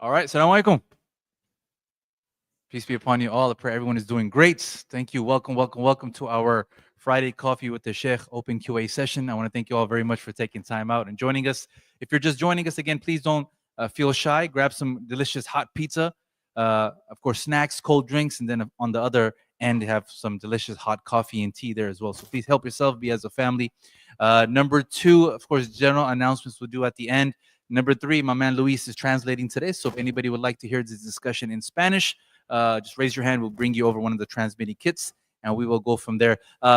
All right, Assalamu alaikum. Peace be upon you all. I pray everyone is doing great. Thank you. Welcome, welcome, welcome to our Friday Coffee with the Sheikh open QA session. I want to thank you all very much for taking time out and joining us. If you're just joining us again, please don't feel shy. Grab some delicious hot pizza, of course, snacks, cold drinks, and then on the other end, have some delicious hot coffee and tea there as well. So please help yourself, be as a family. Number two, of course, general announcements we'll do at the end. Number three, my man Luis is translating today. So if anybody would like to hear this discussion in Spanish, just raise your hand. We'll bring you over one of the transmitting kits, and we will go from there.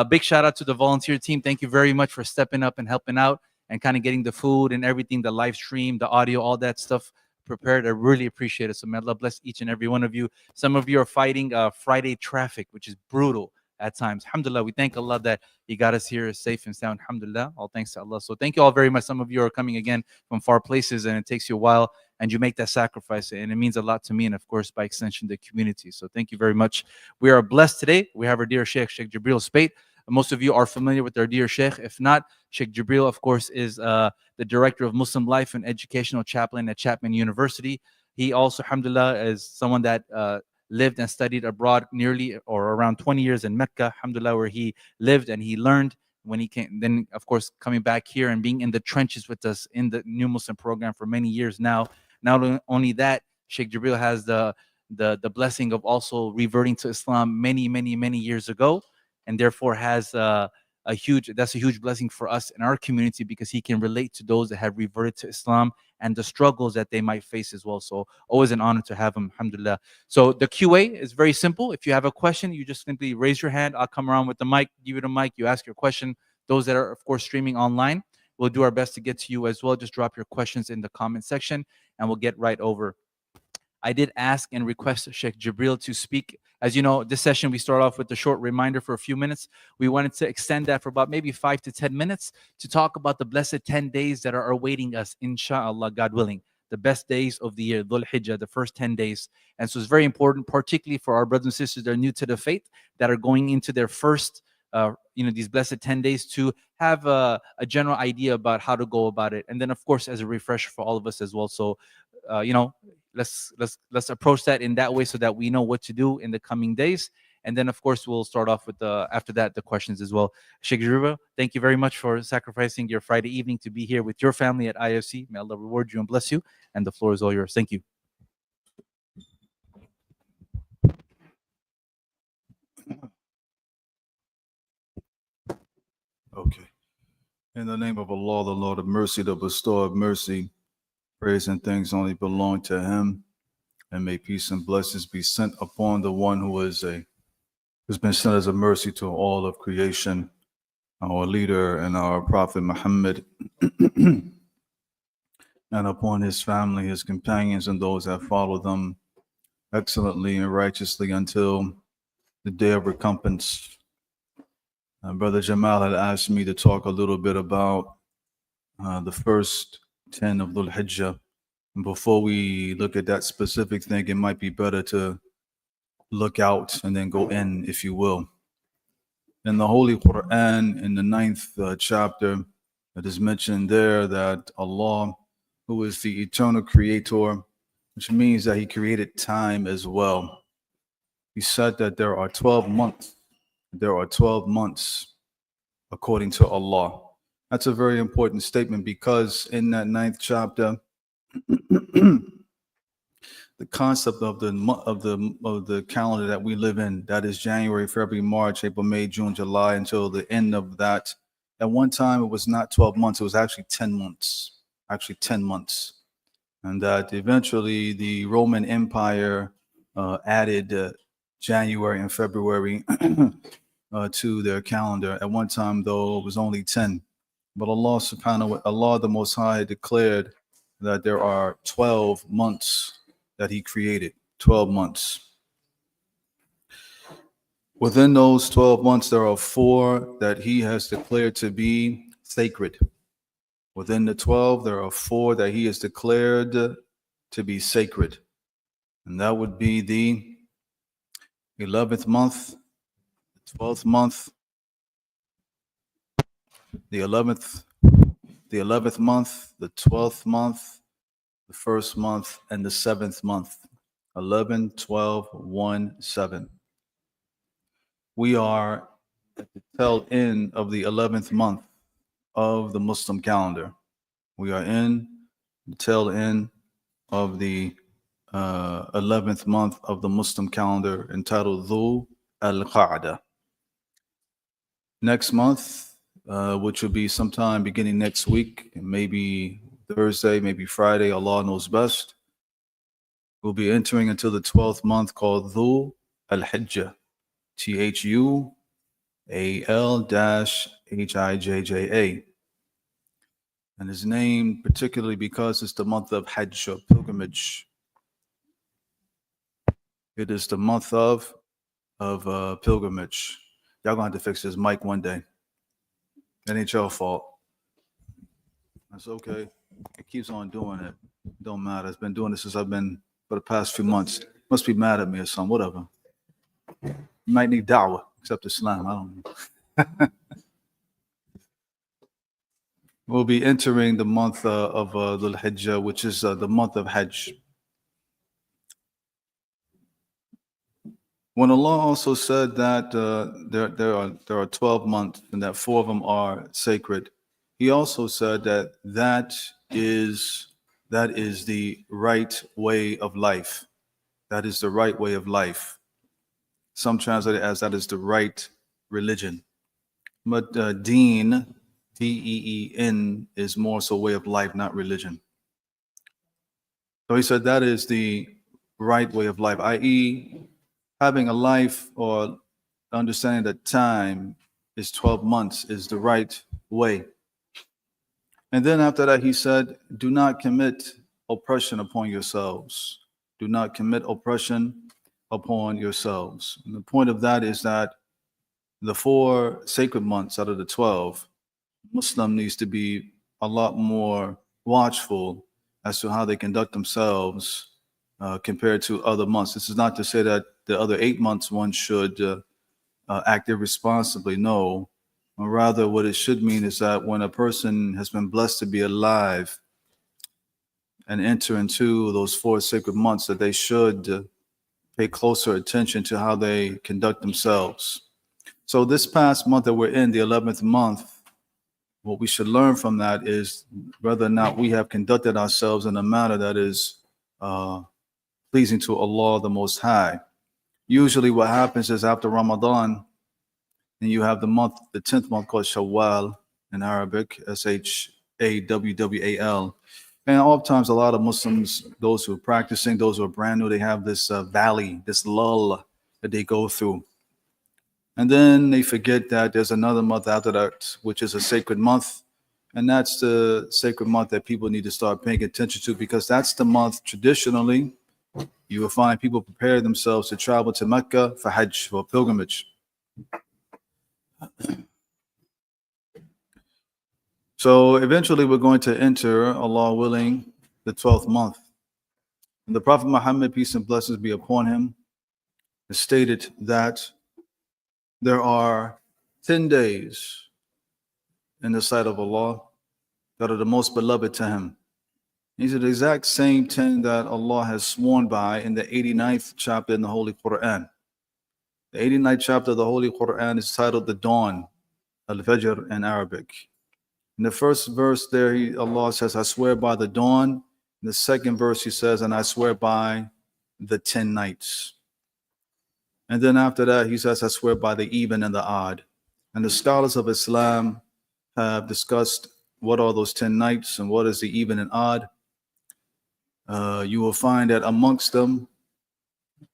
Big shout out to the volunteer team. Thank you very much for stepping up and helping out and kind of getting the food and everything, the live stream, the audio, all that stuff prepared. I really appreciate it. So may Allah bless each and every one of you. Some of you are fighting Friday traffic, which is brutal at times. Alhamdulillah, we thank Allah that He got us here safe and sound. Alhamdulillah, all thanks to Allah. So thank you all very much. Some of you are coming again from far places, and it takes you a while, and you make that sacrifice, and it means a lot to me, and of course, by extension, the community. So thank you very much. We are blessed today. We have our dear Shaykh, Shaykh Jibreel Speight. Most of you are familiar with our dear Shaykh. If not, Shaykh Jibreel, of course, is the director of Muslim Life and Educational Chaplain at Chapman University. He also, alhamdulillah, is someone that lived and studied abroad nearly or around 20 years in Mecca, alhamdulillah, where he lived and he learned when he came. Then, of course, coming back here and being in the trenches with us in the New Muslim program for many years now. Not only that, Sheikh Jibreel has the blessing of also reverting to Islam many, many, many years ago, and therefore has a huge blessing for us in our community, because he can relate to those that have reverted to Islam and the struggles that they might face as well. So always an honor to have him, alhamdulillah. So the QA is very simple. If you have a question, you just simply raise your hand. I'll come around with the mic, give you the mic, you ask your question. Those that are, of course, streaming online, we'll do our best to get to you as well. Just drop your questions in the comment section and we'll get right over. I did ask and request Sheikh Jibreel to speak. As you know, this session we start off with a short reminder for a few minutes. We wanted to extend that for about maybe 5 to 10 minutes to talk about the blessed 10 days that are awaiting us, inshallah, God willing. The best days of the year, Dhul Hijjah, the first 10 days. And so it's very important, particularly for our brothers and sisters that are new to the faith, that are going into their first, these blessed 10 days, to have a general idea about how to go about it. And then, of course, as a refresher for all of us as well. So, let's approach that in that way so that we know what to do in the coming days. And then, of course, we'll start off with after that, the questions as well. Sheikh Jibreel, thank you very much for sacrificing your Friday evening to be here with your family at IFC. May Allah reward you and bless you. And the floor is all yours. Thank you. Okay. In the name of Allah, the Lord of mercy, the bestower of mercy, praise and thanks only belong to Him. And may peace and blessings be sent upon the one who's been sent as a mercy to all of creation, our leader and our Prophet Muhammad, and upon his family, his companions, and those that follow them excellently and righteously until the day of recompense. Brother Jamal had asked me to talk a little bit about the first 10 of Dhul Hijjah. And before we look at that specific thing, it might be better to look out and then go in, if you will. In the Holy Quran, in the 9th chapter, it is mentioned there that Allah, who is the eternal creator, which means that He created time as well. He said that there are 12 months. There are 12 months according to Allah. That's a very important statement, because in that 9th chapter, the concept of the calendar that we live in, that is January, February, March, April, May, June, July, until the end of that. At one time, it was not 12 months, it was actually 10 months. Actually 10 months. And that eventually the Roman Empire added January and February to their calendar. At one time, though, it was only 10. But Allah the Most High declared that there are 12 months that He created. 12 months. Within those 12 months, there are 4 that He has declared to be sacred. Within the 12, there are 4 that He has declared to be sacred. And that would be the 11th month, the 12th month, the 11th month, the 12th month, the first month, and the seventh month. 11, 12, 1, 7. We are at the tail end of the 11th month of the Muslim calendar. We are in the tail end of the 11th month of the Muslim calendar entitled Dhul al-Qa'dah. Next month, which will be sometime beginning next week, maybe Thursday, maybe Friday, Allah knows best, we'll be entering into the 12th month called Dhul al-Hijjah. THUAL-HIJJA. And is named particularly because it's the month of Hajj or pilgrimage. It is the month of pilgrimage. Y'all gonna have to fix this mic one day. That ain't your fault. That's okay. It keeps on doing it. Don't matter. It's been doing this since I've been for the past few months. Must be mad at me or something. Whatever. You might need da'wah, except Islam. I don't know. We'll be entering the month of Dhul Hijjah, which is the month of Hajj. When Allah also said that there are 12 months and that 4 of them are sacred, He also said that that is the right way of life. That is the right way of life. Some translate it as that is the right religion. But deen, D-E-E-N, is more so way of life, not religion. So he said that is the right way of life, i.e., having a life or understanding that time is 12 months is the right way. And then after that, he said, do not commit oppression upon yourselves. Do not commit oppression upon yourselves. And the point of that is that the 4 sacred months out of the 12, Muslim needs to be a lot more watchful as to how they conduct themselves compared to other months. This is not to say that the other 8 months one should act irresponsibly. No. Or rather, what it should mean is that when a person has been blessed to be alive and enter into those 4 sacred months, that they should pay closer attention to how they conduct themselves. So this past month that we're in, the 11th month, what we should learn from that is whether or not we have conducted ourselves in a manner that is pleasing to Allah the Most High. Usually what happens is after Ramadan, and you have the month, the 10th month called Shawwal in Arabic, Shawwal. And oftentimes a lot of Muslims, those who are practicing, those who are brand new, they have this valley, this lull that they go through. And then they forget that there's another month after that, which is a sacred month. And that's the sacred month that people need to start paying attention to, because that's the month traditionally you will find people prepare themselves to travel to Mecca for Hajj, for pilgrimage. So eventually we're going to enter, Allah willing, the 12th month. And the Prophet Muhammad, peace and blessings be upon him, has stated that there are 10 days in the sight of Allah that are the most beloved to him. These are the exact same 10 that Allah has sworn by in the 89th chapter in the Holy Quran. The 89th chapter of the Holy Quran is titled The Dawn, Al-Fajr in Arabic. In the first verse there, Allah says, I swear by the dawn. In the second verse, he says, and I swear by the 10 nights. And then after that, he says, I swear by the even and the odd. And the scholars of Islam have discussed what are those 10 nights and what is the even and odd. You will find that amongst them,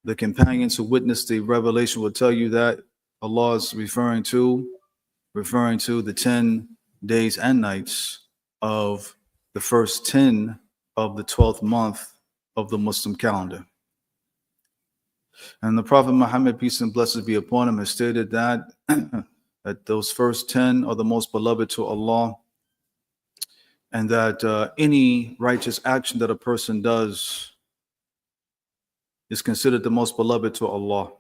the companions who witnessed the revelation will tell you that Allah is referring to the 10 days and nights of the first 10 of the 12th month of the Muslim calendar. And the Prophet Muhammad, peace and blessings be upon him, has stated that, that those first 10 are the most beloved to Allah, and that any righteous action that a person does is considered the most beloved to Allah.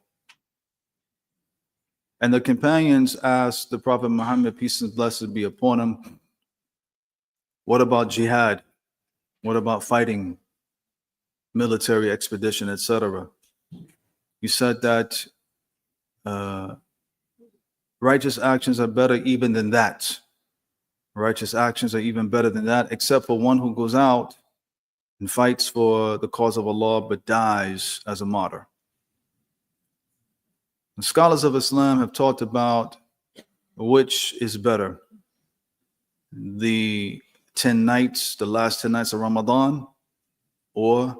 And the companions asked the Prophet Muhammad, peace and blessings be upon him, what about jihad? What about fighting? military expedition, etc. You said that uh, righteous actions are better even than that. Righteous actions are even better than that, except for one who goes out and fights for the cause of Allah but dies as a martyr. The scholars of Islam have talked about which is better, the 10 nights, the last 10 nights of Ramadan, or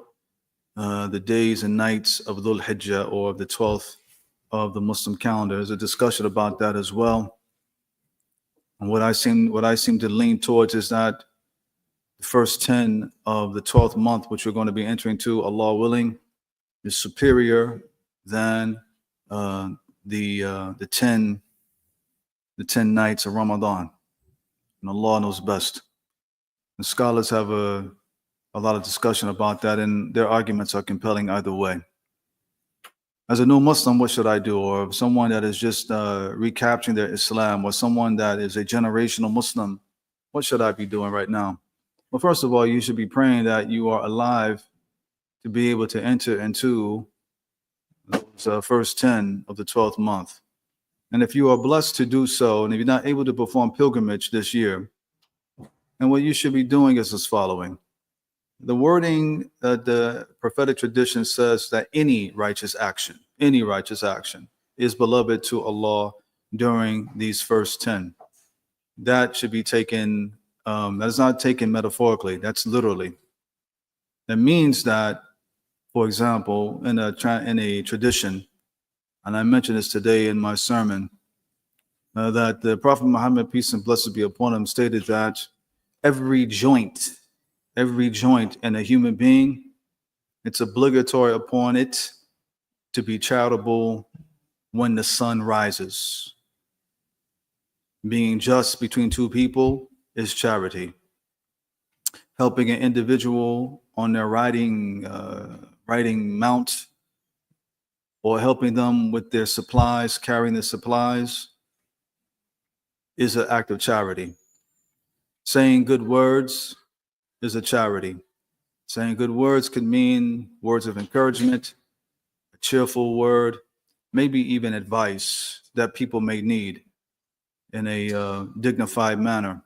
the days and nights of Dhul Hijjah, or the 12th of the Muslim calendar. There's a discussion about that as well. And what I seem to lean towards is that the first 10 of the 12th month, which we're going to be entering to, Allah willing, is superior than the 10 nights of Ramadan. And Allah knows best. The scholars have a lot of discussion about that, and their arguments are compelling either way. As a new Muslim, what should I do? Or someone that is just recapturing their Islam, or someone that is a generational Muslim, what should I be doing right now? Well, first of all, you should be praying that you are alive to be able to enter into those first 10 of the 12th month. And if you are blessed to do so, and if you're not able to perform pilgrimage this year, and what you should be doing is as following. The wording that the prophetic tradition says that any righteous action is beloved to Allah during these first 10. That should be taken, that is not taken metaphorically, that's literally. That means that, for example, in a tradition, and I mentioned this today in my sermon, that the Prophet Muhammad, peace and blessings be upon him, stated that every joint in a human being, it's obligatory upon it to be charitable when the sun rises. Being just between two people is charity. Helping an individual on their riding mount, or helping them with their supplies, carrying their supplies, is an act of charity. Saying good words is a charity. Saying good words could mean words of encouragement, a cheerful word, maybe even advice that people may need in a dignified manner.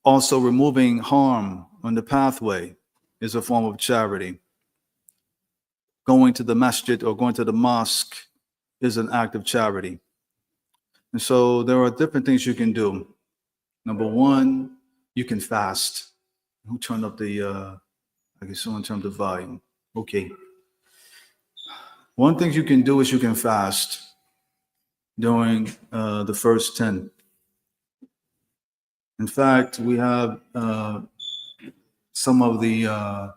Also, removing harm on the pathway is a form of charity. Going to the masjid or going to the mosque is an act of charity. And so there are different things you can do. Number one, you can fast. Who turned up I guess someone turned the volume. Okay. One thing you can do is you can fast during the first 10. In fact, we have some of the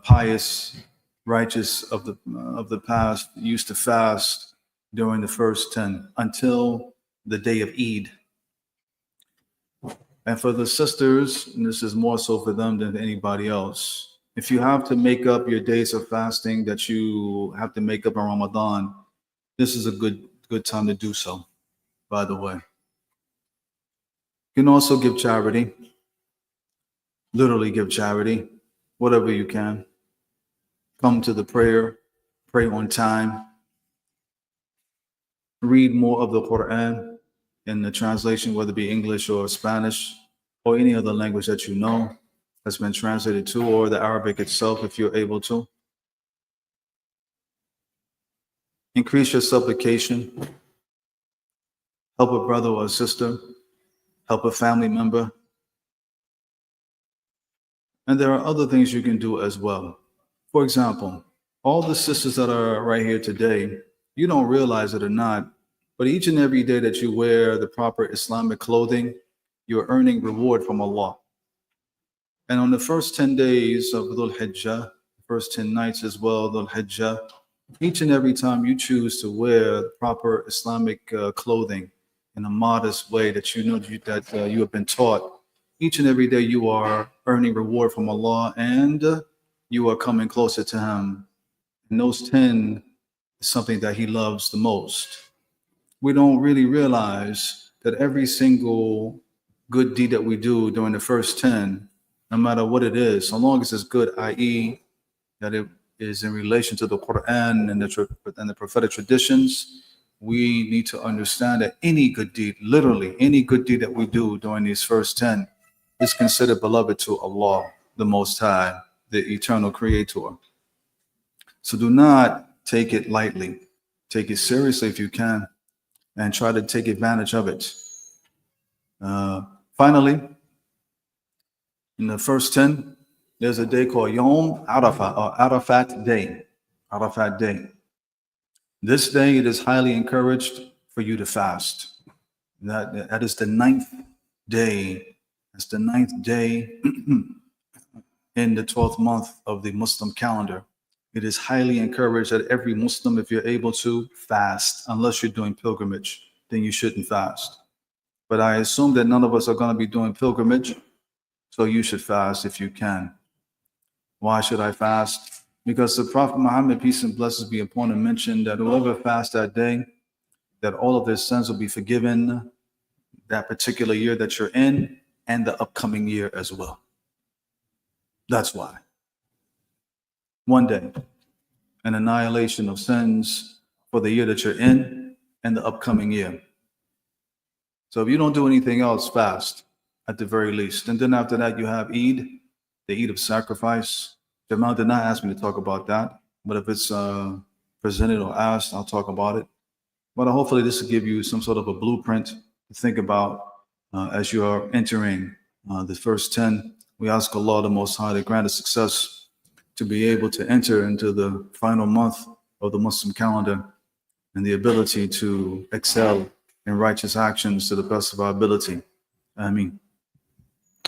pious, righteous of the past used to fast during the first 10 until the day of Eid. And for the sisters, and this is more so for them than anybody else, if you have to make up your days of fasting that you have to make up in Ramadan, this is a good time to do so, by the way. You can also give charity, literally give charity, whatever you can. Come to the prayer, pray on time. Read more of the Quran in the translation, whether it be English or Spanish or any other language that you know that's been translated to, or the Arabic itself if you're able to. Increase your supplication. Help a brother or a sister. Help a family member. And there are other things you can do as well. For example, all the sisters that are right here today, you don't realize it or not, but each and every day that you wear the proper Islamic clothing, you're earning reward from Allah. And on the first 10 days of Dhul Hijjah, first 10 nights as well, Dhul Hijjah, each and every time you choose to wear proper Islamic clothing in a modest way that you know that you have been taught, each and every day you are earning reward from Allah, and you are coming closer to Him. And those 10 is something that He loves the most. We don't really realize that every single good deed that we do during the first 10 no matter what it is, so long as it's good, i.e., that it is in relation to the Quran and the prophetic traditions, we need to understand that any good deed, literally any good deed that we do during these first 10, is considered beloved to Allah, the Most High, the Eternal Creator. So do not take it lightly. Take it seriously if you can, and try to take advantage of it. Finally, in the first 10, there's a day called Yom Arafat, or Arafat Day. Arafat Day. This day, it is highly encouraged for you to fast. That is the ninth day. That's the ninth day in the 12th month of the Muslim calendar. It is highly encouraged that every Muslim, if you're able to, fast. Unless you're doing pilgrimage, then you shouldn't fast. But I assume that none of us are going to be doing pilgrimage, so you should fast if you can. Why should I fast? Because the Prophet Muhammad, peace and blessings be upon him, mentioned that whoever fasts that day, that all of their sins will be forgiven that particular year that you're in and the upcoming year as well. That's why. One day, an annihilation of sins for the year that you're in and the upcoming year. So if you don't do anything else, fast at the very least. And then after that, you have Eid, the Eid of sacrifice. Jamal did not ask me to talk about that, but if it's presented or asked, I'll talk about it. But hopefully this will give you some sort of a blueprint to think about as you are entering the first 10. We ask Allah the Most High to grant us success to be able to enter into the final month of the Muslim calendar and the ability to excel in righteous actions to the best of our ability. Ameen.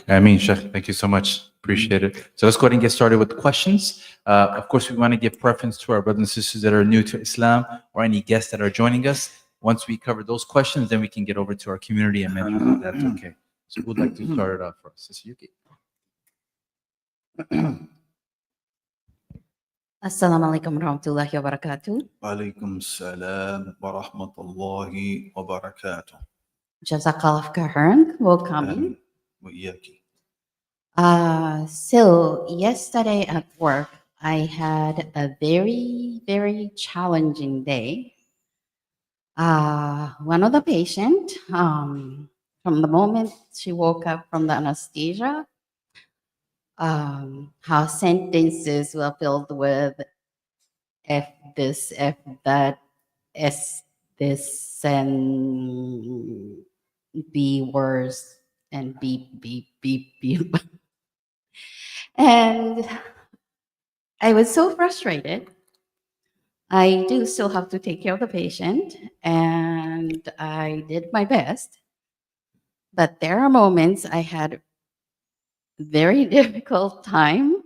Ameen, Sheikh. Thank you so much. Appreciate it. So let's go ahead and get started with questions. Of course, we want to give preference to our brothers and sisters that are new to Islam or any guests that are joining us. Once we cover those questions, then we can get over to our community and mentors, if that's okay. So who'd like to start it off for us? Sister Yuki. Assalamu alaikum warahmatullahi wabarakatuh. Alaikum salam wa rahmatullahi wa barakatuh. Jazakallah khairan. Welcome. Wa iyaki. So yesterday at work, I had a very, very challenging day. One of the patient, from the moment she woke up from the anesthesia, her sentences were filled with F this, F that, S this, and B words, and beep, beep, beep, beep. And I was so frustrated. I do still have to take care of the patient, and I did my best. But there are moments I had very difficult time.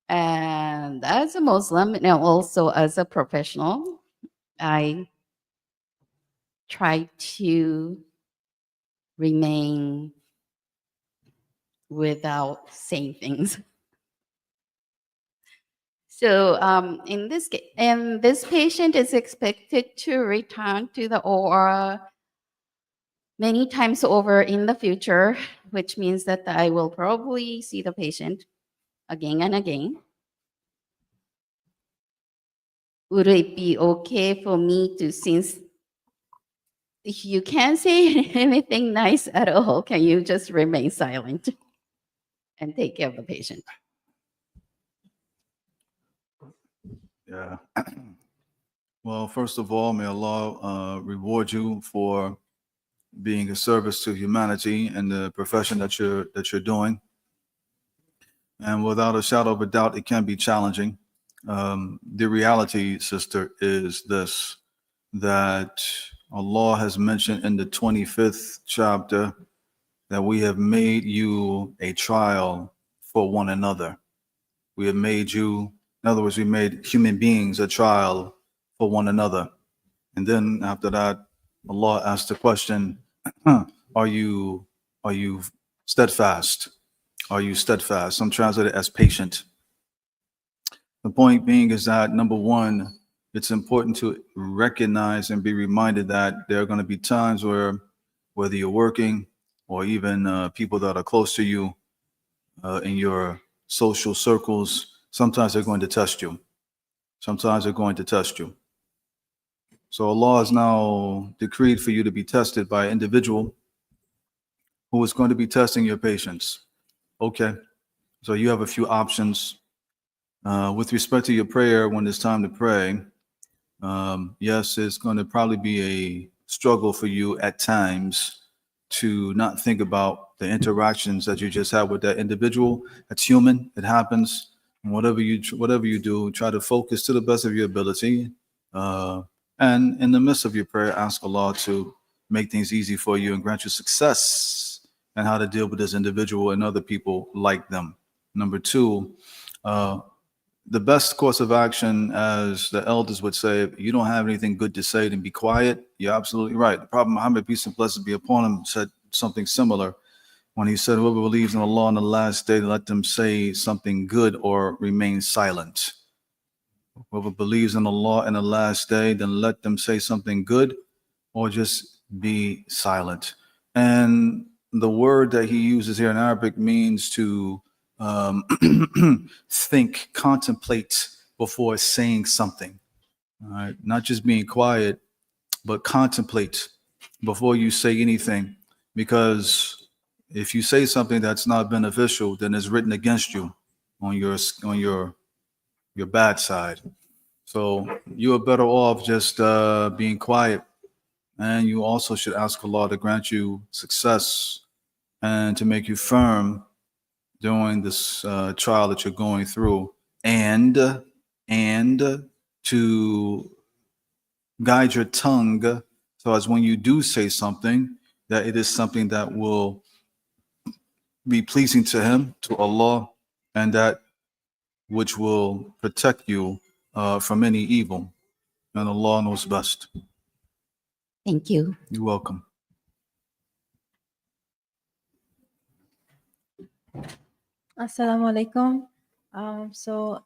And as a Muslim, and also as a professional, I try to remain without saying things. So in this case, and this patient is expected to return to the OR many times over in the future, which means that I will probably see the patient again and again. Would it be okay for me to, since if you can't say anything nice at all, can you just remain silent and take care of the patient? Yeah. Well, first of all, may Allah reward you for being a service to humanity and the profession that you're doing. And without a shadow of a doubt, it can be challenging. The reality, sister, is this, that Allah has mentioned in the 25th chapter that we have made you a trial for one another. We have made you, in other words, we made human beings a trial for one another. And then after that, Allah asked the question, are you steadfast? Are you steadfast? Some translate it as patient. The point being is that, number one, it's important to recognize and be reminded that there are going to be times where, whether you're working or even people that are close to you, in your social circles, sometimes they're going to test you. Sometimes they're going to test you. So Allah has now decreed for you to be tested by an individual who is going to be testing your patience. Okay, so you have a few options. With respect to your prayer, when it's time to pray, yes, it's going to probably be a struggle for you at times to not think about the interactions that you just had with that individual. That's human. It happens. And whatever you do, try to focus to the best of your ability. And in the midst of your prayer, ask Allah to make things easy for you and grant you success and how to deal with this individual and other people like them. Number two, the best course of action, as the elders would say, if you don't have anything good to say, then be quiet. You're absolutely right. The Prophet Muhammad, peace and blessings be upon him, said something similar when he said, whoever believes in Allah on the last day, let them say something good or remain silent. Whoever believes in Allah in the last day, then let them say something good or just be silent. And the word that he uses here in Arabic means to think, contemplate before saying something. All right, not just being quiet, but contemplate before you say anything, because if you say something that's not beneficial, then it's written against you on your bad side. So you are better off just being quiet, and you also should ask Allah to grant you success and to make you firm during this trial that you're going through, and to guide your tongue so as when you do say something, that it is something that will be pleasing to Him, to Allah, and that which will protect you from any evil. And Allah knows best. Thank you. You're welcome. Assalamu alaikum. So,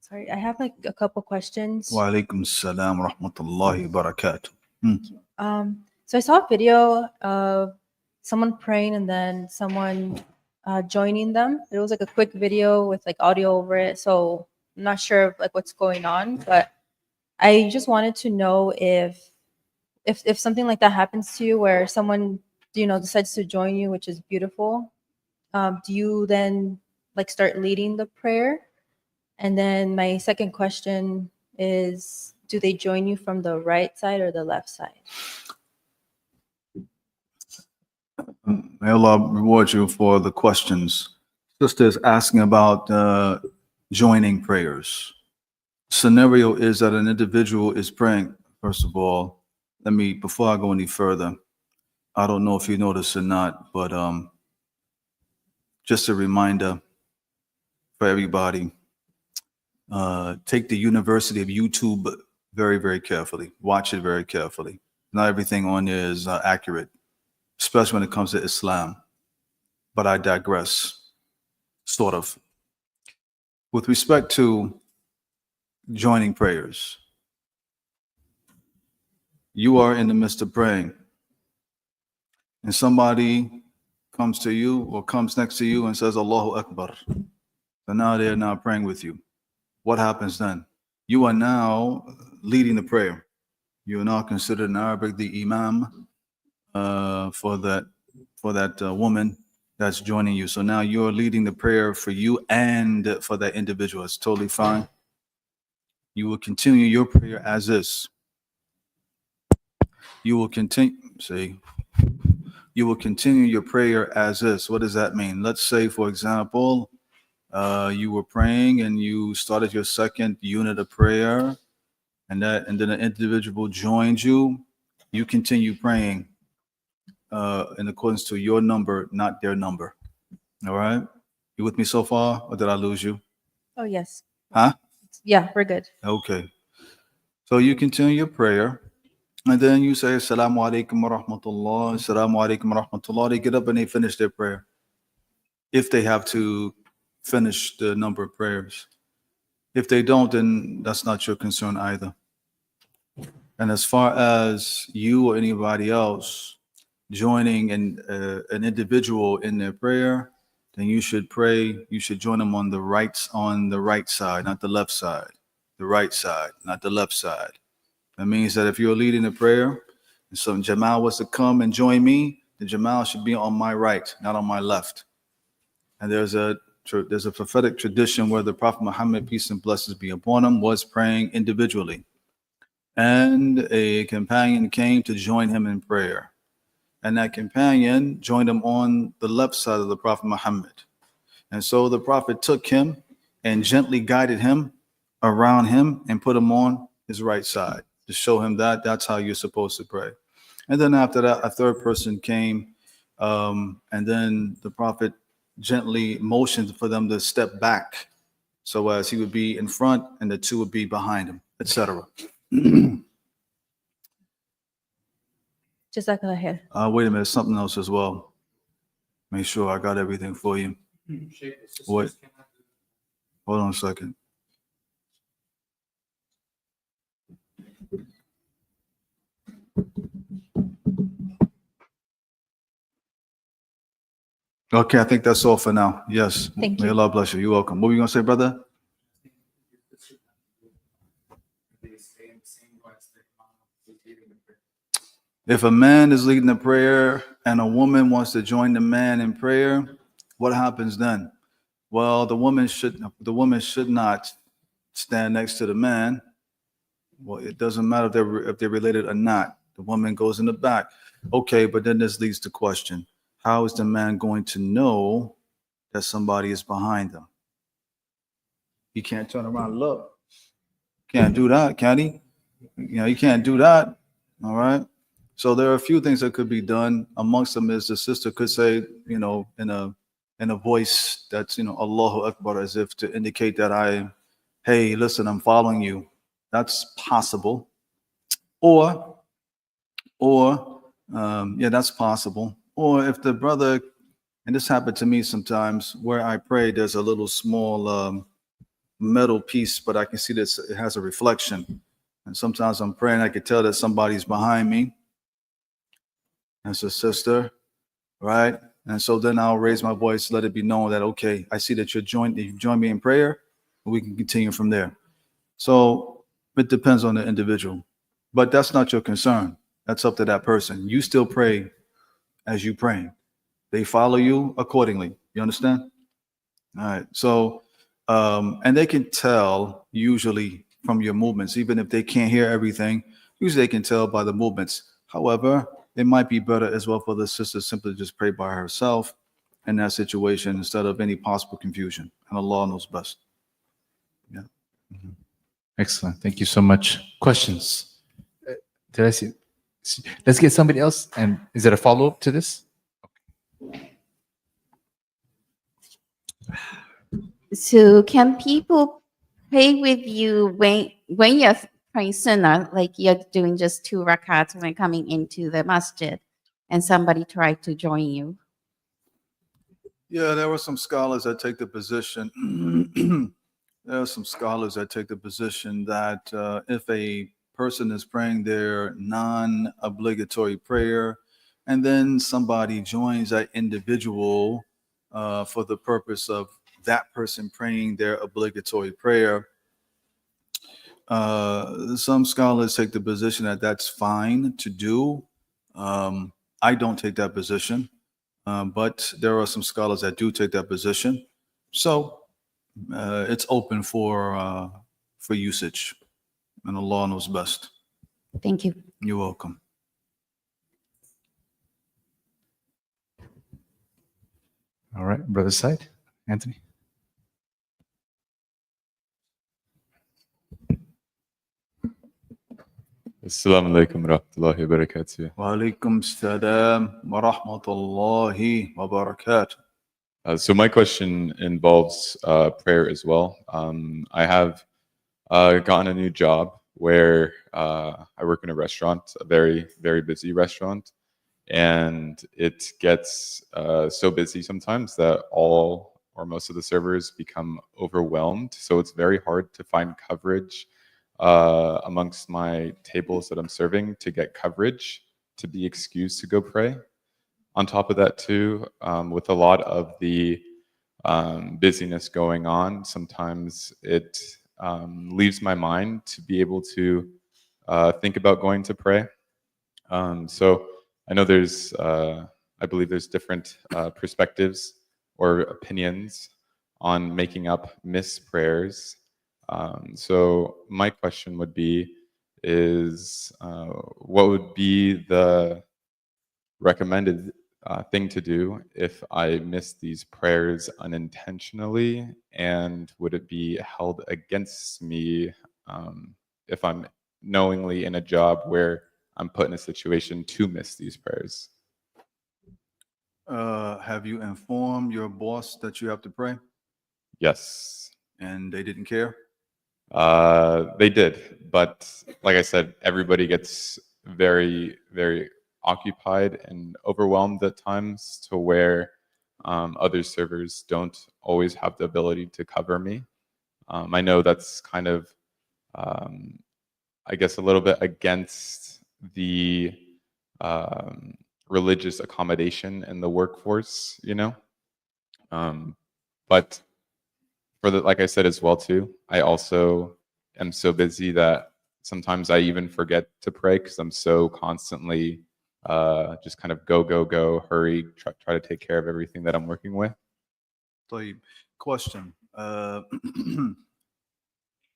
sorry, I have like a couple questions. Wa alaikum salam wa rahmatullahi wa barakatuh. So I saw a video of someone praying and then someone joining them. It was like a quick video with like audio over it. So I'm not sure like what's going on, but I just wanted to know if something like that happens to you, where someone decides to join you, which is beautiful. Do you then like start leading the prayer? And then my second question is, do they join you from the right side or the left side? May Allah reward you for the questions. Sister is asking about joining prayers. Scenario is that an individual is praying. First of all, before I go any further, I don't know if you noticed or not, but just a reminder for everybody, take the University of YouTube very, very carefully. Watch it very carefully. Not everything on there is accurate, especially when it comes to Islam. But I digress, sort of. With respect to joining prayers, you are in the midst of praying, and somebody comes to you or comes next to you and says, Allahu Akbar. So now they're now praying with you. What happens then? You are now leading the prayer. You are now considered in Arabic the Imam for that woman that's joining you. So now you're leading the prayer for you and for that individual. It's totally fine. You will continue your prayer as is. You will continue your prayer as is. What does that mean? Let's say, for example, you were praying and you started your second unit of prayer, and then an individual joined you. You continue praying in accordance to your number, not their number. All right? You with me so far, or did I lose you? Oh, yes. Huh? Yeah, we're good. Okay. So you continue your prayer, and then you say, Assalamu alaikum wa rahmatullah, Assalamu alaikum wa rahmatullah. They get up and they finish their prayer. If they have to finish the number of prayers. If they don't, then that's not your concern either. And as far as you or anybody else joining an individual in their prayer, then you should pray. You should join them on the right side, not the left side. The right side, not the left side. That means that if you're leading a prayer, and some Jamal was to come and join me, the Jamal should be on my right, not on my left. And there's a prophetic tradition where the Prophet Muhammad, peace and blessings be upon him, was praying individually. And a companion came to join him in prayer. And that companion joined him on the left side of the Prophet Muhammad. And so the Prophet took him and gently guided him around him and put him on his right side to show him that that's how you're supposed to pray. And then after that, a third person came, and then the Prophet gently motioned for them to step back so as he would be in front and the two would be behind him, etc. Jazakallah khair. Wait a minute, something else as well. Make sure I got everything for you. Wait, hold on a second. Okay, I think that's all for now. Yes. Thank May you. Allah bless you. You're welcome. What were you going to say, brother? If a man is leading the prayer and a woman wants to join the man in prayer, what happens then? Well, the woman should not stand next to the man. Well, it doesn't matter if they're related or not. The woman goes in the back. Okay, but then this leads to question. How is the man going to know that somebody is behind them? He can't turn around and look. Can't do that, can he? You can't do that. All right. So there are a few things that could be done. Amongst them is the sister could say, in a voice that's, Allahu Akbar, as if to indicate that hey, listen, I'm following you. That's possible. Or that's possible. Or if the brother, and this happened to me sometimes, where I pray, there's a little small metal piece, but I can see that it has a reflection. And sometimes I'm praying, I can tell that somebody's behind me. That's a sister, right? And so then I'll raise my voice, let it be known that, okay, I see that you joined me in prayer, and we can continue from there. So it depends on the individual, but that's not your concern. That's up to that person. You still pray as you pray. They follow you accordingly. You understand? All right. So, and they can tell usually from your movements, even if they can't hear everything, usually they can tell by the movements. However, it might be better as well for the sister simply just pray by herself in that situation instead of any possible confusion. And Allah knows best. Yeah. Mm-hmm. Excellent. Thank you so much. Questions? Did I see? Let's get somebody else. And is it a follow-up to this? So can people pray with you when you're praying sunnah, like you're doing just 2 rakats when coming into the masjid, and somebody tried to join you? Yeah, there were some scholars that take the position. There are some scholars that take the position that if a person is praying their non-obligatory prayer, and then somebody joins that individual for the purpose of that person praying their obligatory prayer, some scholars take the position that that's fine to do. I don't take that position, but there are some scholars that do take that position. So it's open for usage, and Allah knows best. Thank you. You're welcome. All right, brother side, Anthony. Assalamu alaikum wa rahmatullahi wa barakatuh. Wa alaikum salam wa rahmatullahi wa barakatuh. So my question involves prayer as well. I have gotten a new job where I work in a restaurant, a very, very busy restaurant. And it gets so busy sometimes that all or most of the servers become overwhelmed. So it's very hard to find coverage amongst my tables that I'm serving to get coverage to be excused to go pray. On top of that too, with a lot of the busyness going on, sometimes it leaves my mind to be able to think about going to pray. So I know I believe there's different perspectives or opinions on making up missed prayers. So my question would be, what would be the recommended thing to do if I miss these prayers unintentionally, and would it be held against me if I'm knowingly in a job where I'm put in a situation to miss these prayers? Have you informed your boss that you have to pray Yes, and they didn't care? they did, but like I said, everybody gets very, very occupied and overwhelmed at times to where other servers don't always have the ability to cover me. I know that's kind of, um, I guess, a little bit against the um, religious accommodation in the workforce, you know. But like I said as well too, I also am so busy that sometimes I even forget to pray because I'm so constantly just kind of go, hurry, try to take care of everything that I'm working with. So, question.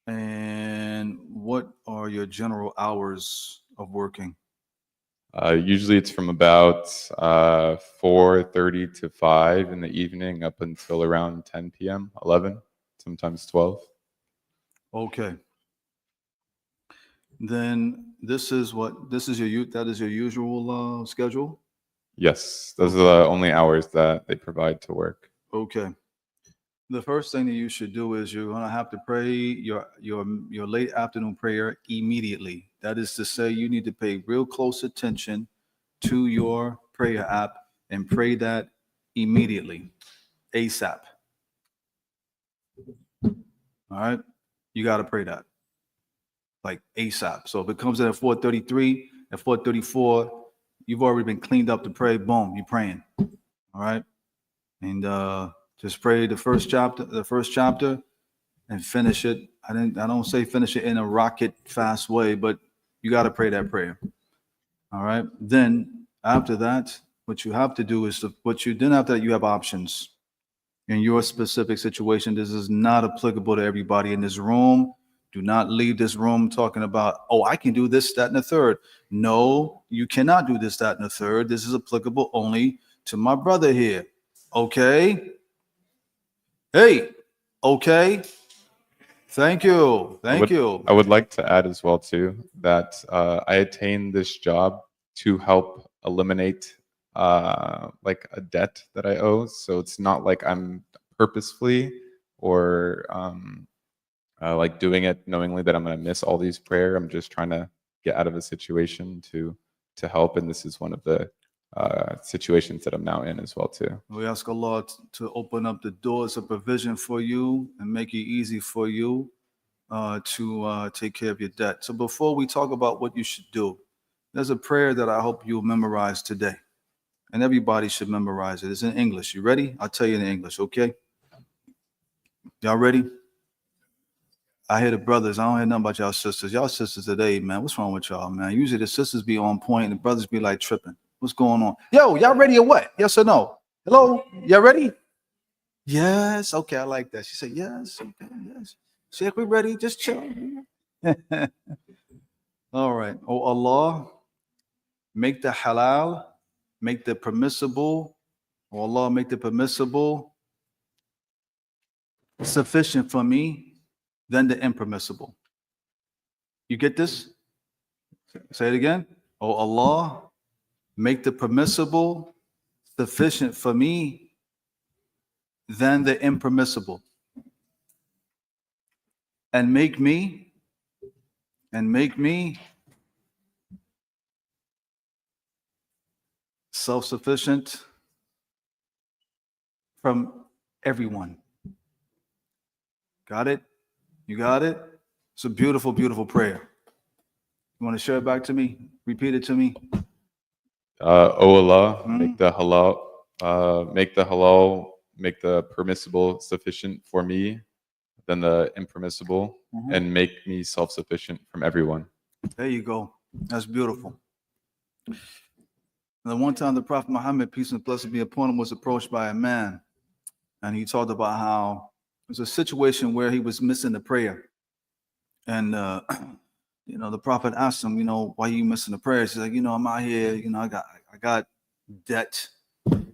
And what are your general hours of working? Usually it's from about 4:30 to 5 in the evening up until around 10 p.m., 11, sometimes 12. Okay. Then this is that is your usual schedule? Yes, those are the only hours that they provide to work. Okay. The first thing that you should do is you're going to have to pray your late afternoon prayer immediately. That is to say, you need to pay real close attention to your prayer app and pray that immediately, ASAP. All right? You got to pray that like ASAP. So if it comes in at 4:33, at 4:34, you've already been cleaned up to pray. Boom, you're praying. All right? And just pray the first chapter and finish it. I don't say finish it in a rocket fast way, but you got to pray that prayer. All right. Then after that, what you have to do is then after that, you have options in your specific situation. This is not applicable to everybody in this room. Do not leave this room talking about, oh, I can do this, that, and the third. No, you cannot do this, that, and the third. This is applicable only to my brother here. Okay. Hey, okay. Thank you. Thank you. I would like to add as well too that I attained this job to help eliminate like a debt that I owe. So it's not like I'm purposefully or like doing it knowingly that I'm going to miss all these prayer. I'm just trying to get out of a situation to help, and this is one of the situations that I'm now in as well too. We ask Allah to open up the doors of provision for you and make it easy for you to take care of your debt. So before we talk about what you should do, there's a prayer that I hope you'll memorize today. And everybody should memorize it. It's in English. You ready? I'll tell you in English, okay? Y'all ready? I hear the brothers. I don't hear nothing about y'all sisters. Y'all sisters today, man. What's wrong with y'all, man? Usually the sisters be on point and the brothers be like tripping. What's going on? Yo, y'all ready or what? Yes or no? Hello? Y'all ready? Yes. Okay, I like that. She said, yes. Okay, yes. Shaykh, we ready? Just chill. All right. Oh, Allah, make the halal, make the permissible. Oh, Allah, make the permissible sufficient for me than the impermissible. You get this? Say it again. Oh, Allah, make the permissible sufficient for me than the impermissible. And make me self-sufficient from everyone. Got it? You got it? It's a beautiful, beautiful prayer. You want to share it back to me? Repeat it to me. Oh Allah, make the halal make the permissible sufficient for me than the impermissible, and make me self-sufficient from everyone. There you go. That's beautiful. And the one time the Prophet Muhammad, peace and blessings be upon him, was approached by a man, and he talked about how there's a situation where he was missing the prayer. And the Prophet asked him, why are you missing the prayers? He's like, I'm out here, I got debt.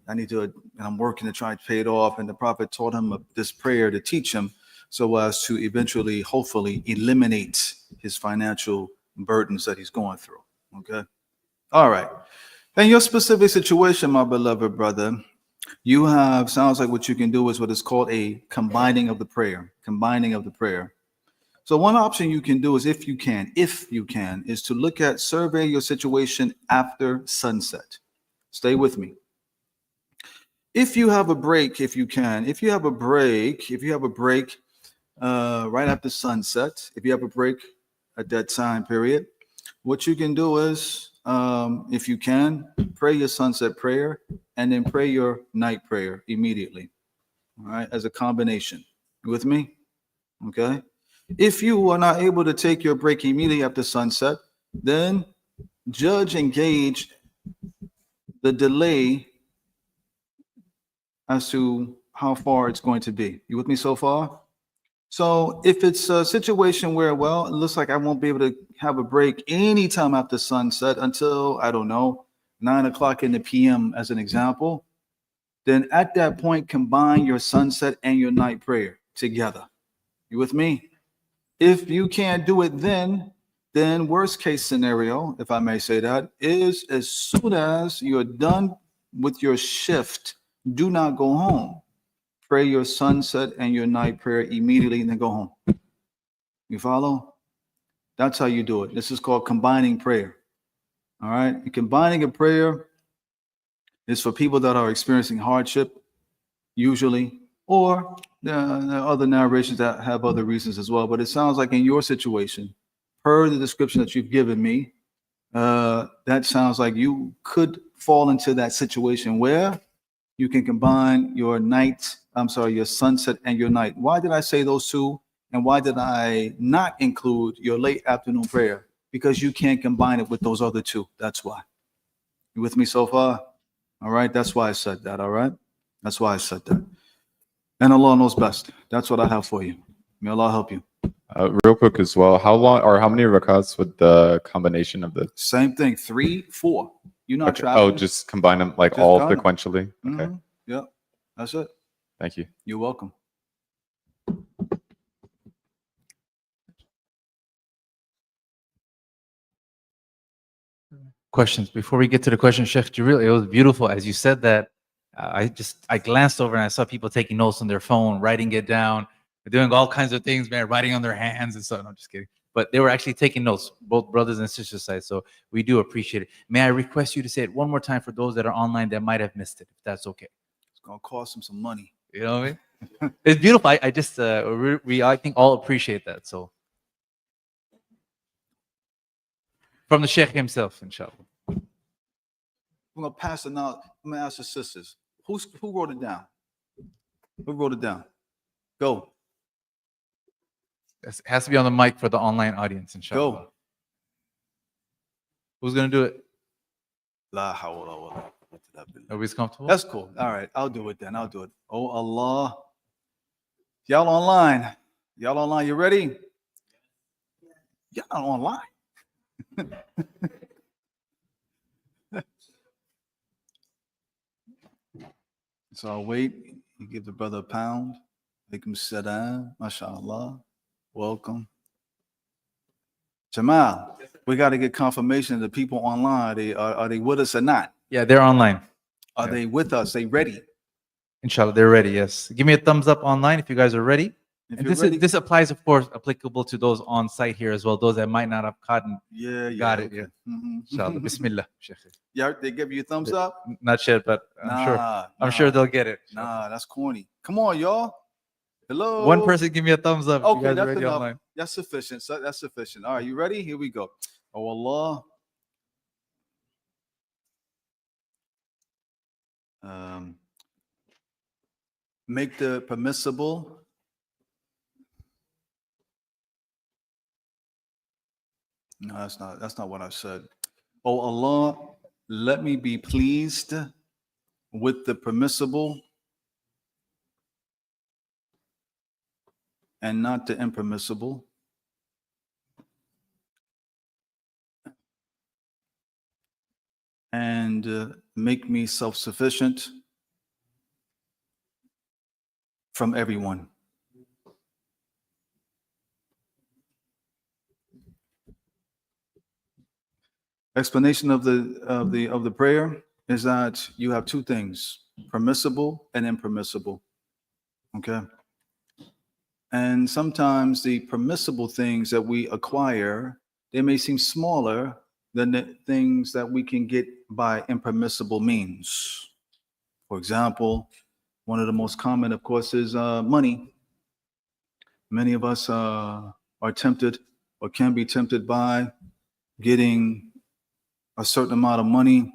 I need to, and I'm working to try to pay it off. And the Prophet told him this prayer to teach him so as to eventually, hopefully, eliminate his financial burdens that he's going through. Okay. All right. In your specific situation, my beloved brother, you have, sounds like what you can do is what is called a combining of the prayer. Combining of the prayer. So one option you can do is, if you can, is to look at, survey your situation after sunset. Stay with me. If you have a break, if you have a break right after sunset, if you have a break at that time period, what you can do is, if you can, pray your sunset prayer and then pray your night prayer immediately. All right, as a combination. You with me? Okay. If you are not able to take your break immediately after sunset, then judge and gauge the delay as to how far it's going to be. You with me so far? So if it's a situation where, well, it looks like I won't be able to have a break anytime after sunset until, I don't know, 9 o'clock in the PM as an example, then at that point, combine your sunset and your night prayer together. You with me? If you can't do it then worst case scenario, if I may say that, is as soon as you're done with your shift, do not go home. Pray your sunset and your night prayer immediately and then go home. You follow? That's how you do it. This is called combining prayer. All right? And combining a prayer is for people that are experiencing hardship, usually, or there are other narrations that have other reasons as well. But it sounds like in your situation, per the description that you've given me, that sounds like you could fall into that situation where you can combine your sunset and your night. Why did I say those two? And why did I not include your late afternoon prayer? Because you can't combine it with those other two. That's why. You with me so far? All right. That's why I said that. All right. That's why I said that. And Allah knows best. That's what I have for you. May Allah help you. Real quick as well, how long or how many rakats would the combination of the Same thing. 3, 4. You're not okay. traveling. Oh, just combine them like Just all count 'em. sequentially. Okay, Mhm. Yeah. That's it. thank you. You're welcome. Questions before we get to the question, Sheikh Jibreel. It was beautiful as you said that. I glanced over and I saw people taking notes on their phone, writing it down, doing all kinds of things, man, writing on their hands and so. No, I'm just kidding. But they were actually taking notes, both brothers and sisters side. So we do appreciate it. May I request you to say it one more time for those that are online that might have missed it, if that's okay. It's gonna cost him some money. You know what I mean? It's beautiful. I just we I think all appreciate that. So from the Sheikh himself, inshallah. We're gonna pass it now. I'm gonna ask the sisters. Who wrote it down? Who wrote it down? Go. It has to be on the mic for the online audience, inshallah. Go. Who's gonna do it? La hawla wa la quwwata illa billah. Nobody's comfortable? That's cool. All right, I'll do it then. I'll do it. Oh Allah. Y'all online. Y'all online. You ready? Y'all online. So I'll wait. You give the brother a pound. Make him sit down. MashaAllah. Welcome. Jamal, we got to get confirmation of the people online. Are they with us or not? Yeah, they're online. Are they with us? They ready? Inshallah, they're ready. Yes. Give me a thumbs up online if you guys are ready. If And you're ready, this applies, of course, applicable to those on site here as well. Those that might not have caught. yeah, Got it, okay. yeah. Mhm. Inshallah. Bismillah, Sheikh. Yeah, they give you a thumbs up? Not yet, but I'm sure they'll get it. Nah, that's corny. Come on, y'all. Hello. One person give me a thumbs up. If you Okay, guys are that's ready enough. online. That's sufficient. So that's sufficient. All right, you ready? Here we go. Oh Allah. make the permissible no, that's not what I said. Oh Allah, let me be pleased with the permissible and not the impermissible. And make me self-sufficient from everyone. Explanation of the prayer is that you have two things: permissible and impermissible. Okay. And sometimes the permissible things that we acquire, they may seem smaller than the things that we can get by impermissible means. For example, one of the most common, of course, is money. Many of us are tempted or can be tempted by getting a certain amount of money.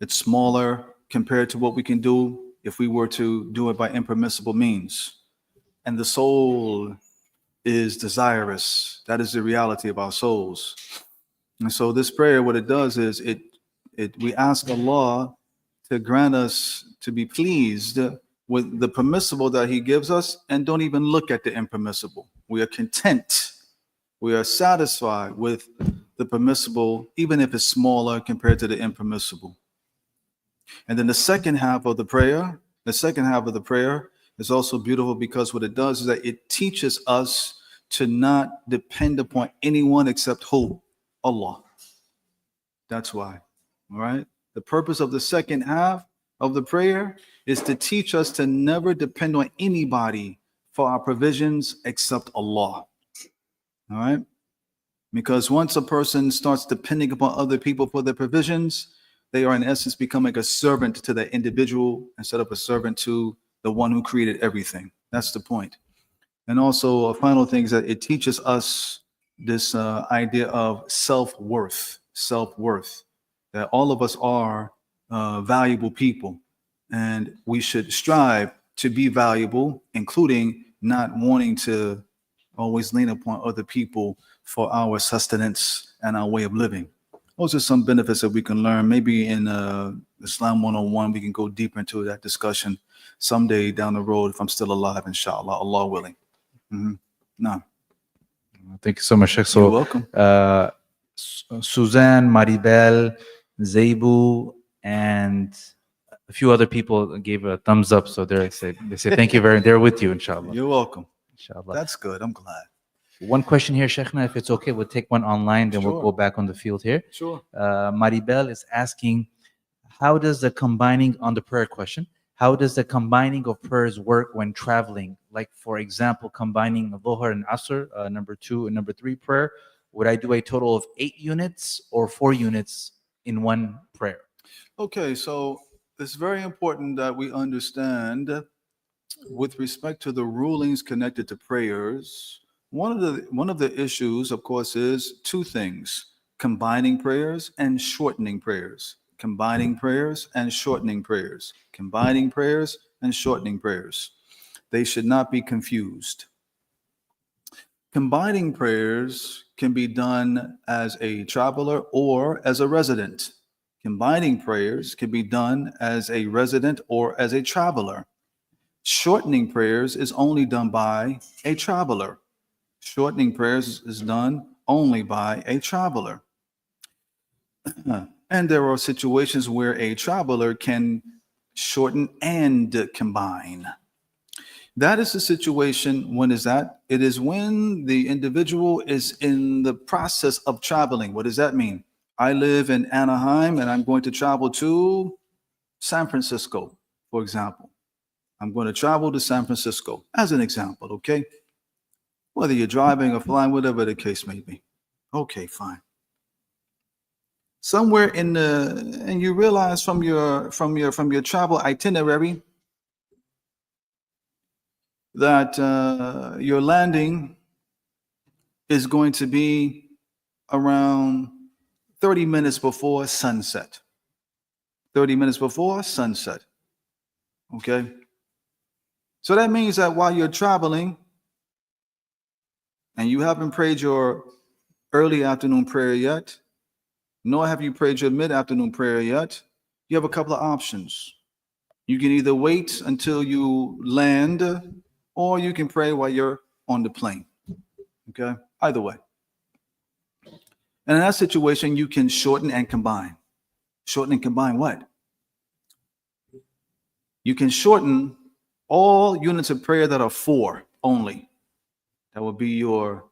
It's smaller compared to what we can do if we were to do it by impermissible means. And the soul is desirous. That is the reality of our souls. And so this prayer, what it does is we ask Allah to grant us to be pleased with the permissible that He gives us, and don't even look at the impermissible. We are content. We are satisfied with the permissible, even if it's smaller compared to the impermissible. And then the second half of the prayer is also beautiful, because what it does is that it teaches us to not depend upon anyone except who? Allah. That's why. All right. The purpose of the second half of the prayer is to teach us to never depend on anybody for our provisions except Allah. All right. Because once a person starts depending upon other people for their provisions, they are in essence becoming a servant to the individual instead of a servant to the one who created everything. That's the point. And also a final thing is that it teaches us this idea of self-worth, that all of us are valuable people, and we should strive to be valuable, including not wanting to always lean upon other people for our sustenance and our way of living. Those are some benefits that we can learn. Maybe in Islam 101, we can go deeper into that discussion someday down the road if I'm still alive, inshallah, Allah willing. No. Thank you so much, Sheikh. You're So, welcome. Suzanne, Maribel, Zebu, and a few other people gave a thumbs up. So they say thank you they're with you, inshallah. You're welcome. Inshallah. That's good. I'm glad. One question here, Sheikhna, if it's okay, we'll take one online, then we'll Sure. go back on the field here. Sure. Maribel is asking, how does the combining on the prayer question? How does the combining of prayers work when traveling? Like, for example, combining Dhuhr and Asr, number 2 and number 3 prayer. Would I do a total of 8 units or 4 units in one prayer? Okay, so it's very important that we understand with respect to the rulings connected to prayers. One of the issues, of course, is two things: combining prayers and shortening prayers. Combining prayers and shortening prayers. Combining prayers and shortening prayers. They should not be confused. Combining prayers can be done as a traveler or as a resident. Combining prayers can be done as a resident or as a traveler. Shortening prayers is only done by a traveler. Shortening prayers is done only by a traveler. And there are situations where a traveler can shorten and combine. That is the situation. When is that? It is when the individual is in the process of traveling. What does that mean? I live in Anaheim and I'm going to travel to San Francisco, for example. I'm going to travel to San Francisco as an example, okay? Whether you're driving or flying, whatever the case may be. Okay, fine. Somewhere and you realize from your travel itinerary that your landing is going to be around 30 minutes before sunset. 30 minutes before sunset. Okay? So that means that while you're traveling and you haven't prayed your early afternoon prayer yet, nor have you prayed your mid-afternoon prayer yet, you have a couple of options. You can either wait until you land, or you can pray while you're on the plane. Okay? Either way. And in that situation, you can shorten and combine. Shorten and combine what? You can shorten all units of prayer that are 4 only. That would be your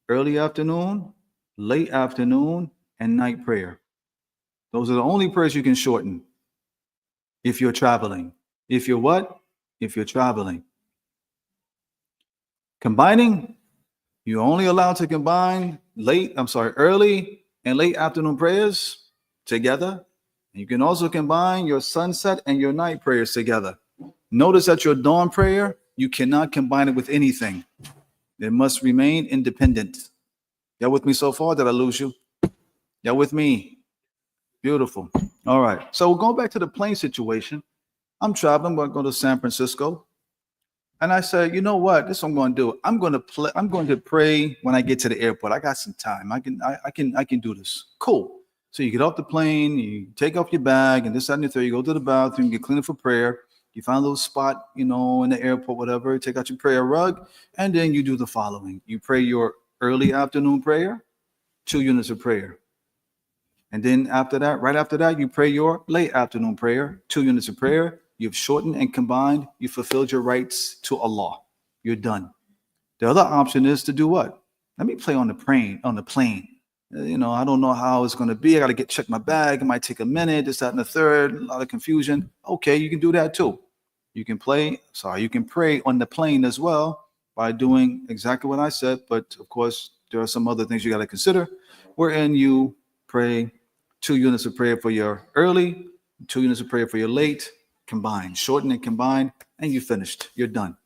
early afternoon, late afternoon, and night prayer. Those are the only prayers you can shorten if you're traveling. If you're what? If you're traveling. Combining, you're only allowed to combine early and late afternoon prayers together. You can also combine your sunset and your night prayers together. Notice that your dawn prayer, you cannot combine it with anything. It must remain independent. Y'all with me so far? Did I lose you? Y'all with me? Beautiful. All right. So going back to the plane situation, I'm traveling. We're going to San Francisco. And I said, you know what? This is what I'm going to do. I'm going to pray when I get to the airport. I got some time. I can do this. Cool. So you get off the plane, you take off your bag, and this, that, and the third. You go to the bathroom, get cleaned up for prayer. You find a little spot, in the airport, whatever. Take out your prayer rug, and then you do the following. You pray your early afternoon prayer, 2 units of prayer. And then after that, right after that, you pray your late afternoon prayer, 2 units of prayer. You've shortened and combined. You fulfilled your rights to Allah. You're done. The other option is to do what? Let me play on the plane. I don't know how it's going to be. I got to check my bag. It might take a minute, this, that, and the third. A lot of confusion. Okay, you can do that too. You can pray on the plane as well by doing exactly what I said. But of course, there are some other things you got to consider, wherein you pray 2 units of prayer for your early, 2 units of prayer for your late, combined, shorten and combine, and you finished. You're done.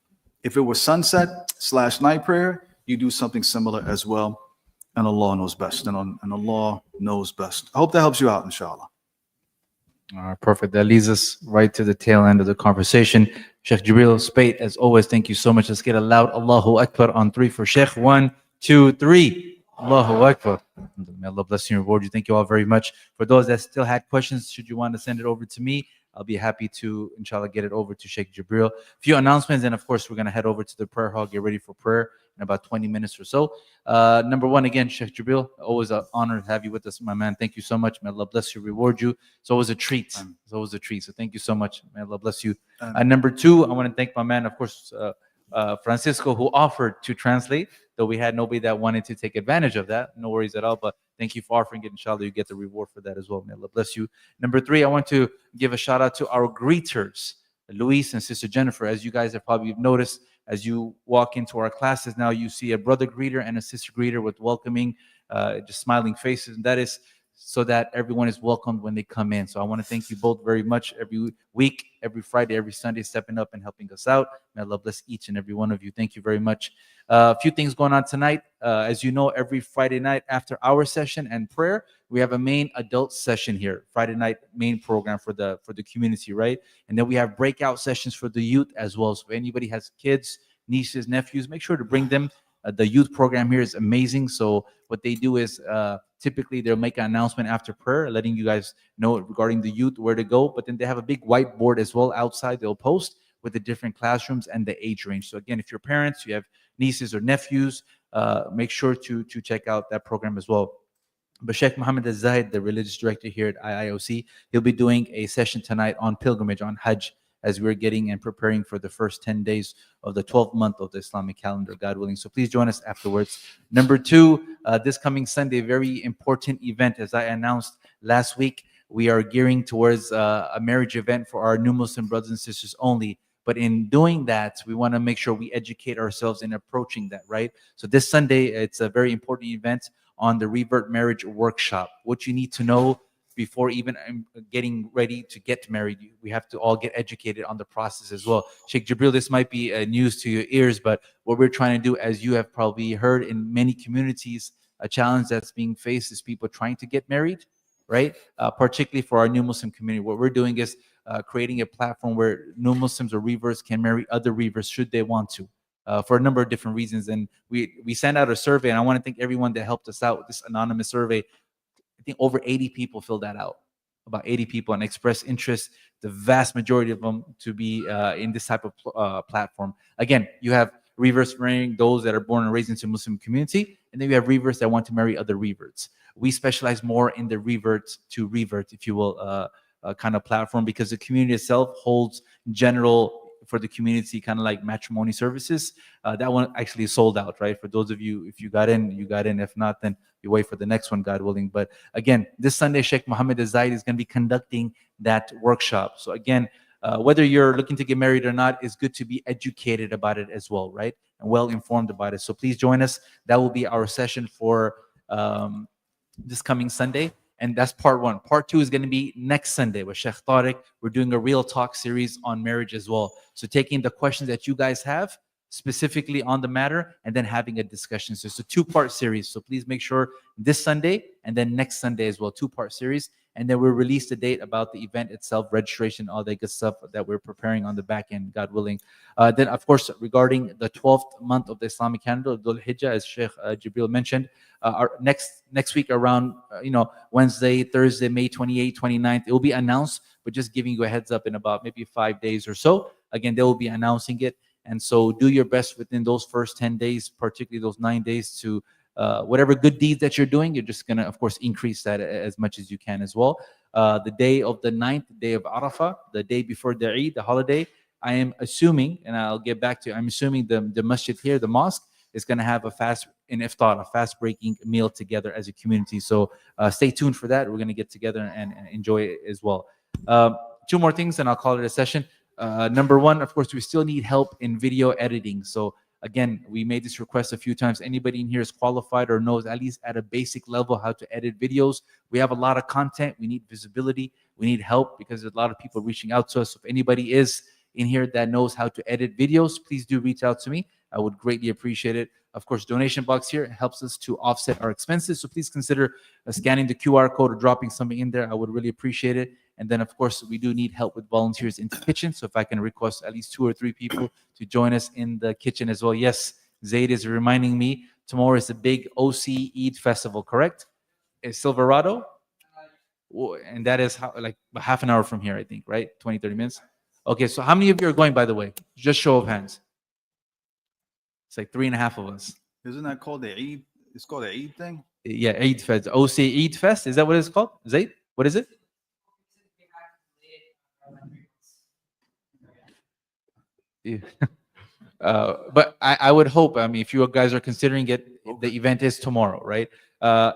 If it was sunset/night prayer, you do something similar as well. And Allah knows best. And Allah knows best. I hope that helps you out, inshallah. All right, perfect. That leads us right to the tail end of the conversation. Sheikh Jibreel, Speight, as always, thank you so much. Let's get a loud Allahu Akbar on 3 for Sheikh. 1, 2, 3. Allahu Akbar. May Allah bless you and reward you. Thank you all very much. For those that still had questions, should you want to send it over to me, I'll be happy to, inshallah, get it over to Sheikh Jibreel. A few announcements, and of course, we're going to head over to the prayer hall, get ready for prayer in about 20 minutes or so. Number one, again, Sheikh Jibreel, always an honor to have you with us, my man. Thank you so much. May Allah bless you, reward you. It's always a treat. It's always a treat. So thank you so much. May Allah bless you. Number two, I want to thank my man, of course, Francisco, who offered to translate, though we had nobody that wanted to take advantage of that. No worries at all. But thank you for offering it. Inshallah, you get the reward for that as well. May Allah bless you. Number three, I want to give a shout out to our greeters, Luis and Sister Jennifer. As you guys have probably noticed, as you walk into our classes now, you see a brother greeter and a sister greeter with welcoming, just smiling faces. And that is so that everyone is welcomed when they come in. So I want to thank you both very much every week, every Friday, every Sunday, stepping up and helping us out. May Allah bless each and every one of you. Thank you very much. A few things going on tonight. As you know, every Friday night after our session and prayer, we have a main adult session here, Friday night main program for the community, right? And then we have breakout sessions for the youth as well. So if anybody has kids, nieces, nephews, make sure to bring them. The youth program here is amazing. So what they do is typically they'll make an announcement after prayer, letting you guys know regarding the youth, where to go. But then they have a big whiteboard as well outside they'll post with the different classrooms and the age range. So again, if you're parents, you have nieces or nephews, make sure to check out that program as well. But Sheikh Mohammed Al-Zahid, the religious director here at IIOC, he'll be doing a session tonight on pilgrimage, on Hajj, as we're getting and preparing for the first 10 days of the 12th month of the Islamic calendar, God willing. So please join us afterwards. Number two, this coming Sunday, very important event. As I announced last week, we are gearing towards a marriage event for our new Muslim brothers and sisters only. But in doing that, we want to make sure we educate ourselves in approaching that, right? So this Sunday, it's a very important event on the Revert Marriage Workshop. What you need to know before even getting ready to get married, we have to all get educated on the process as well. Sheikh Jibreel, this might be news to your ears, but what we're trying to do, as you have probably heard in many communities, a challenge that's being faced is people trying to get married, right? Particularly for our new Muslim community. What we're doing is creating a platform where new Muslims or reverts can marry other reverts should they want to, for a number of different reasons. And we sent out a survey, and I want to thank everyone that helped us out with this anonymous survey. I think over 80 people filled that out, about 80 people, and expressed interest, the vast majority of them, to be in this type of platform. Again, you have reverts marrying those that are born and raised into a Muslim community, and then you have reverts that want to marry other reverts. We specialize more in the revert to revert, if you will, kind of platform, because the community itself holds general for the community, kind of like matrimony services. That one actually sold out, right? For those of you, if you got in, you got in. If not, then you wait for the next one, God willing. But again, this Sunday, Sheikh Mohammed Zaid is going to be conducting that workshop. So again, whether you're looking to get married or not, it's good to be educated about it as well, right? And well informed about it. So please join us. That will be our session for this coming Sunday. And that's part one. Part two is going to be next Sunday with Sheikh Tariq. We're doing a real talk series on marriage as well. So taking the questions that you guys have specifically on the matter and then having a discussion. So it's a two-part series. So please make sure this Sunday and then next Sunday as well, two-part series. And then we'll release the date about the event itself, registration, all that good stuff that we're preparing on the back end, God willing. Then, of course, regarding the 12th month of the Islamic calendar, Dhul Hijjah, as Sheikh Jibreel mentioned, our next week around, Wednesday, Thursday, May 28th, 29th, it will be announced, but just giving you a heads up in about maybe 5 days or so. Again, they will be announcing it. And so do your best within those first 10 days, particularly those 9 days, to whatever good deeds that you're doing, you're just going to, of course, increase that as much as you can as well. The day of the 9th, the day of Arafah, the day before the Eid, the holiday, I am assuming, and I'll get back to you, I'm assuming the masjid here, the mosque, is going to have a fast in iftar, a fast breaking meal together as a community. So stay tuned for that. We're going to get together and enjoy it as well. Two more things, and I'll call it a session. Number one, of course, we still need help in video editing. So again, we made this request a few times. Anybody in here is qualified or knows at least at a basic level how to edit videos. We have a lot of content. We need visibility. We need help because there's a lot of people reaching out to us. So if anybody is in here that knows how to edit videos, please do reach out to me. I would greatly appreciate it. Of course, donation box here helps us to offset our expenses. So please consider scanning the QR code or dropping something in there. I would really appreciate it. And then, of course, we do need help with volunteers in the kitchen. So if I can request at least 2 or 3 people to join us in the kitchen as well. Yes, Zaid is reminding me, tomorrow is the big OC Eid festival, correct? Is Silverado? And that is like half an hour from here, I think, right? 20, 30 minutes. Okay, so how many of you are going, by the way? Just show of hands. It's like 3.5 of us. Isn't that called the Eid? It's called the Eid thing? Yeah, Eid Fest. OC Eid Fest. Is that what it's called? Zaid? What is it? Yeah. But I would hope, I mean, if you guys are considering it, the event is tomorrow, right?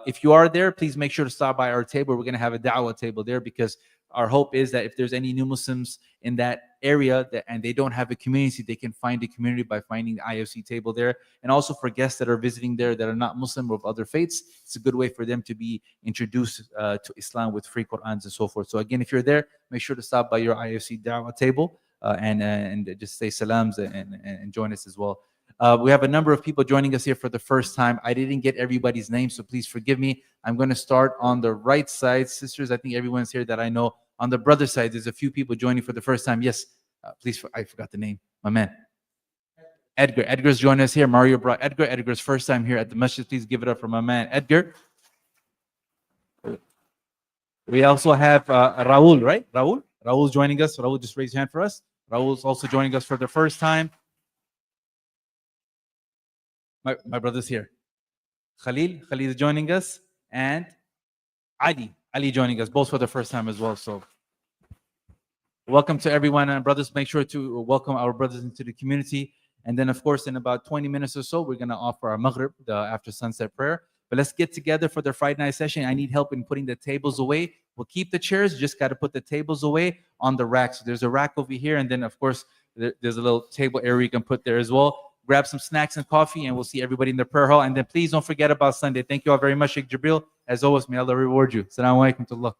If you are there, please make sure to stop by our table. We're going to have a da'wah table there because our hope is that if there's any new Muslims in that area and they don't have a community, they can find a community by finding the IFC table there. And also for guests that are visiting there that are not Muslim or of other faiths, it's a good way for them to be introduced to Islam with free Qur'ans and so forth. So again, if you're there, make sure to stop by your IFC da'wah table and just say salams and join us as well. We have a number of people joining us here for the first time. I didn't get everybody's name, so please forgive me. I'm going to start on the right side. Sisters, I think everyone's here that I know. On the brother side, there's a few people joining for the first time. Yes, please, I forgot the name. My man. Edgar. Edgar's joining us here. Mario brought Edgar. Edgar's first time here at the masjid. Please give it up for my man, Edgar. We also have Raul, right? Raul's joining us. Raul, just raise your hand for us. Raul's also joining us for the first time. My brother's here. Khalil is joining us. And Ali joining us, both for the first time as well. So welcome to everyone. And brothers, make sure to welcome our brothers into the community. And then, of course, in about 20 minutes or so, we're going to offer our Maghrib, the after sunset prayer. But let's get together for the Friday night session. I need help in putting the tables away. We'll keep the chairs, just got to put the tables away on the racks. So there's a rack over here. And then, of course, there's a little table area you can put there as well. Grab some snacks and coffee, and we'll see everybody in the prayer hall. And then please don't forget about Sunday. Thank you all very much, Sheikh Jibreel. As always, may Allah reward you. Assalamu alaikum to Allah.